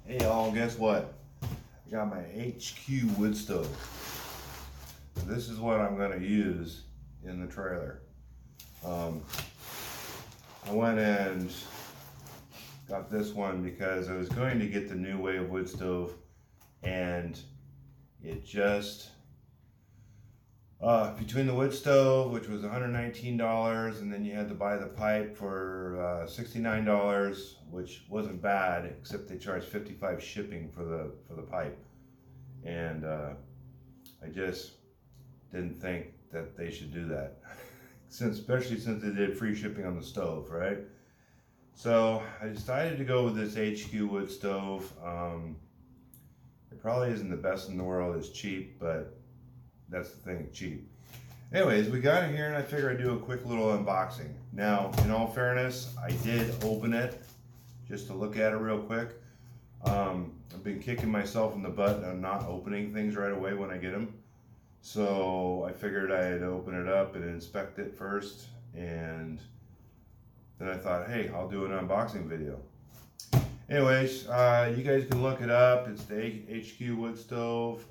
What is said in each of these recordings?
Hey y'all, guess what? I got my HQ wood stove. This is what I'm gonna use in the trailer. I went and got this one because I was going to get the New Wave wood stove, and it just between the wood stove, which was $119, and then you had to buy the pipe for $69, which wasn't bad, except they charged $55 shipping for the pipe, and I just didn't think that they should do that, especially since they did free shipping on the stove, right? So I decided to go with this HQ wood stove. It probably isn't the best in the world. It's cheap, but that's the thing, cheap. Anyways, we got it here, and I figured I'd do a quick little unboxing. Now, in all fairness, I did open it just to look at it real quick. I've been kicking myself in the butt on not opening things right away when I get them. So I figured I'd open it up and inspect it first, and then I thought, hey, I'll do an unboxing video. Anyways, you guys can look it up. It's the HQ wood stove.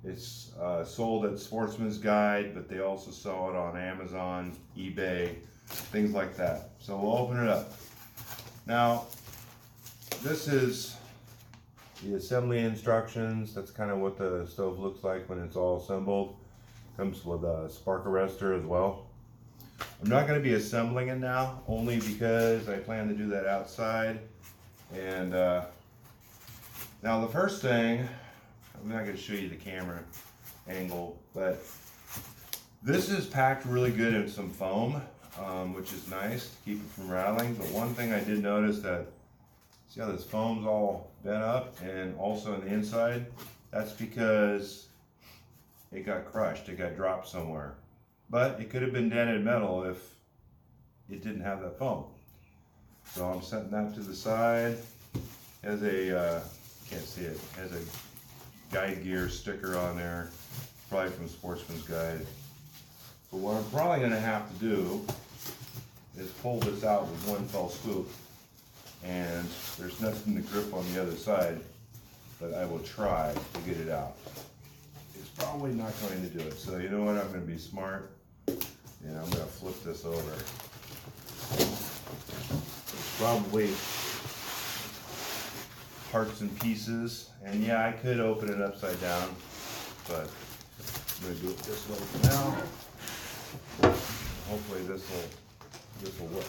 It's sold at Sportsman's Guide, but they also sell it on Amazon, eBay, things like that. So we'll open it up. Now, this is the assembly instructions. That's kind of what the stove looks like when it's all assembled. Comes with a spark arrestor as well. I'm not going to be assembling it now, only because I plan to do that outside. And now the first thing, I'm not going to show you the camera angle, but this is packed really good in some foam, which is nice to keep it from rattling. But one thing I did notice, that see how this foam's all bent up, and also on the inside, that's because it got crushed, it got dropped somewhere. But it could have been dented metal if it didn't have that foam. So I'm setting that to the side. Has a, can't see it, has a guide gear sticker on there, probably from Sportsman's Guide. But what I'm probably going to have to do is pull this out with one fell swoop, and there's nothing to grip on the other side, but I will try to get it out. It's probably not going to do it, so you know what, I'm going to be smart, and I'm going to flip this over. It's probably parts and pieces, and yeah, I could open it upside down, but I'm going to do it this way for now. Hopefully this will work.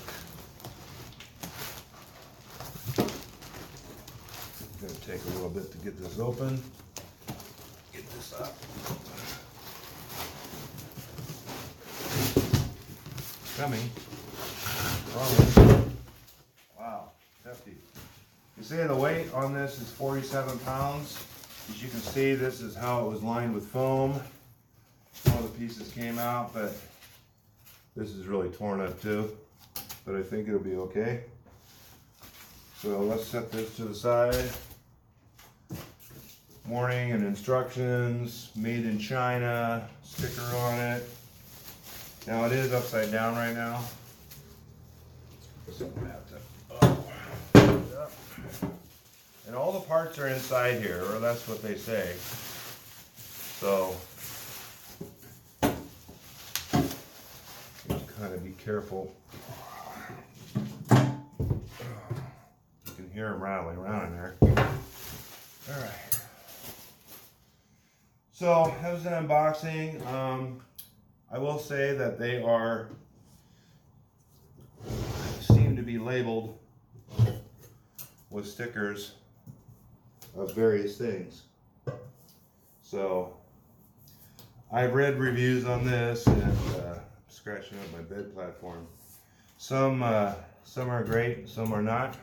It's going to take a little bit to get this open. Get this up. Coming. Probably. Wow, hefty. You see the weight on this is 47 pounds. As you can see, this is how it was lined with foam. All the pieces came out, but this is really torn up too. But I think it'll be okay. So let's set this to the side. Warning and instructions, made in China, sticker on it. Now it is upside down right now. So I'm gonna have to and all the parts are inside here, or that's what they say. So you kind of be careful. You can hear them rattling around in there. All right. So that was an unboxing. I will say that they seem to be labeled with stickers of various things. So I've read reviews on this, and scratching up my bed platform. Some are great, some are not.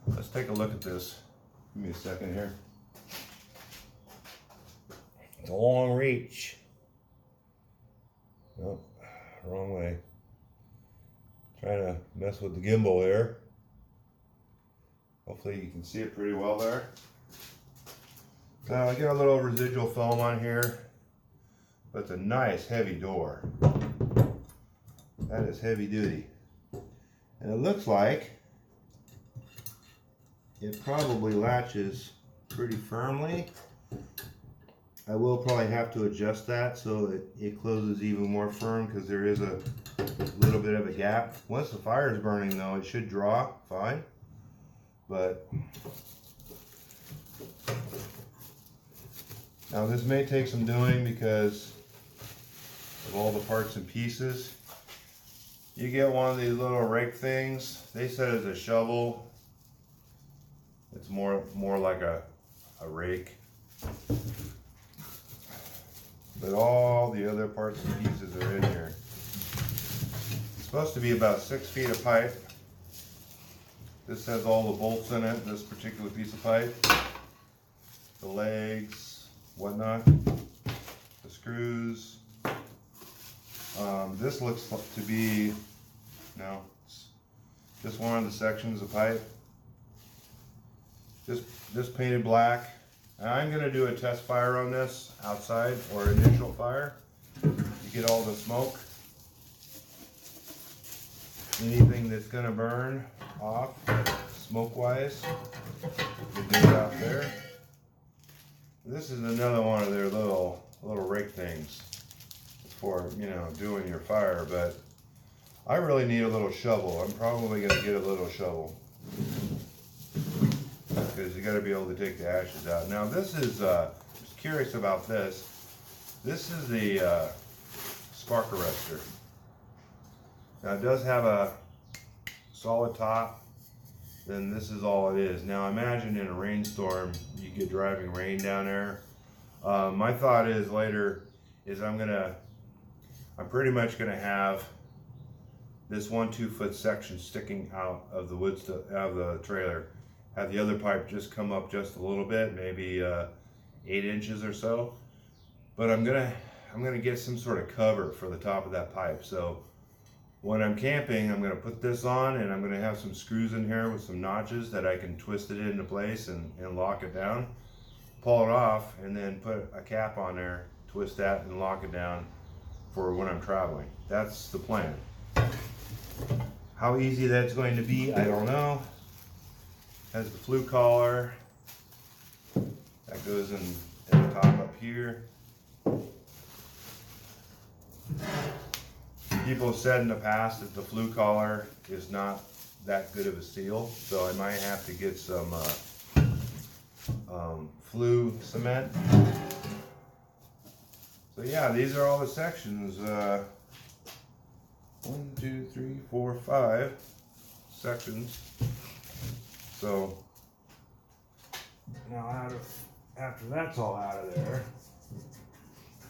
Let's take a look at this. Give me a second here. It's a long reach. Nope, wrong way. Trying to mess with the gimbal here. Hopefully you can see it pretty well there. Now I get a little residual foam on here, but it's a nice heavy door. That is heavy duty. And it looks like it probably latches pretty firmly. I will probably have to adjust that so it closes even more firm, because there is a little bit of a gap. Once the fire is burning though, it should draw fine. But now this may take some doing because of all the parts and pieces. You get one of these little rake things. They said it's a shovel. It's more like a rake. But all the other parts and pieces are in here. It's supposed to be about 6 feet of pipe. This has all the bolts in it, this particular piece of pipe. The legs, whatnot, the screws. This looks to be, no, it's just one of the sections of pipe. Just painted black. I'm gonna do a test fire on this outside, or initial fire. You get all the smoke. Anything that's gonna burn off smoke-wise, you do it out there. This is another one of their little rake things for, you know, doing your fire, but I really need a little shovel. I'm probably gonna get a little shovel, because you got to be able to take the ashes out. Now this is, just curious about this. This is the spark arrestor. Now it does have a solid top. Then this is all it is. Now imagine in a rainstorm, you get driving rain down there. My thought is later is I'm pretty much gonna have this 1 2-foot section sticking out of the wood out of the trailer. Have the other pipe just come up just a little bit, maybe 8 inches or so. But I'm gonna get some sort of cover for the top of that pipe. So when I'm camping, I'm gonna put this on, and I'm gonna have some screws in here with some notches that I can twist it into place and lock it down. Pull it off, and then put a cap on there, twist that and lock it down for when I'm traveling. That's the plan. How easy that's going to be, I don't know. Has the flue collar that goes in the top up here. People have said in the past that the flue collar is not that good of a seal, so I might have to get some flue cement. So yeah, these are all the sections. 1 2 3 4 5 sections. So now after that's all out of there,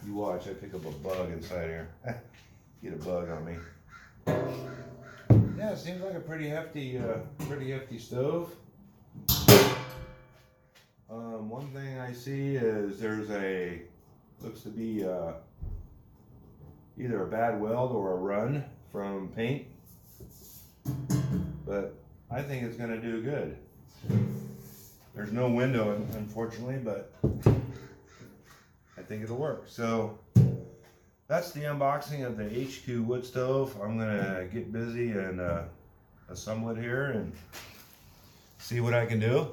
you watch. I pick up a bug inside here. Get a bug on me. Yeah, it seems like a pretty hefty stove. One thing I see is there's looks to be either a bad weld or a run from paint, but I think it's gonna do good. There's no window, unfortunately, but I think it'll work. So that's the unboxing of the HQ wood stove. I'm gonna get busy and assemble it here and see what I can do.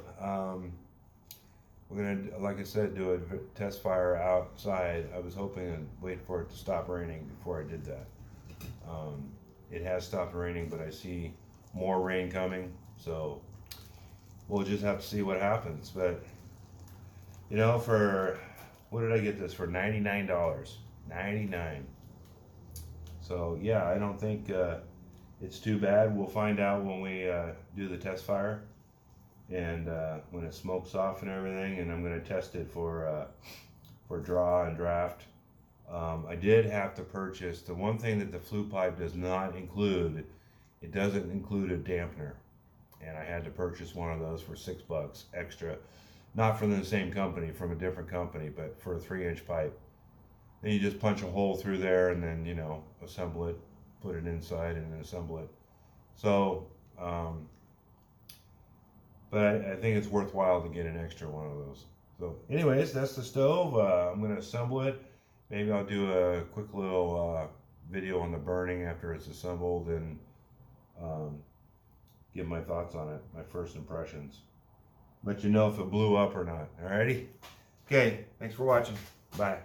We're gonna, like I said, do a test fire outside. I was hoping and wait for it to stop raining before I did that. It has stopped raining, but I see more rain coming, so we'll just have to see what happens. But you know, for what did I get this for? $99. $99. So yeah, I don't think it's too bad. We'll find out when we do the test fire, and when it smokes off and everything, and I'm going to test it for draw and draft. I did have to purchase the one thing that the flue pipe does not include. It doesn't include a dampener, and I had to purchase one of those for $6 extra, not from the same company, from a different company, but for a 3-inch pipe. Then you just punch a hole through there, and then, you know, assemble it, put it inside, and then assemble it. So but I think it's worthwhile to get an extra one of those. So anyways, that's the stove. I'm going to assemble it. Maybe I'll do a quick little video on the burning after it's assembled, and give my thoughts on it, my first impressions. let you know if it blew up or not. Alrighty? Okay, thanks for watching. Bye.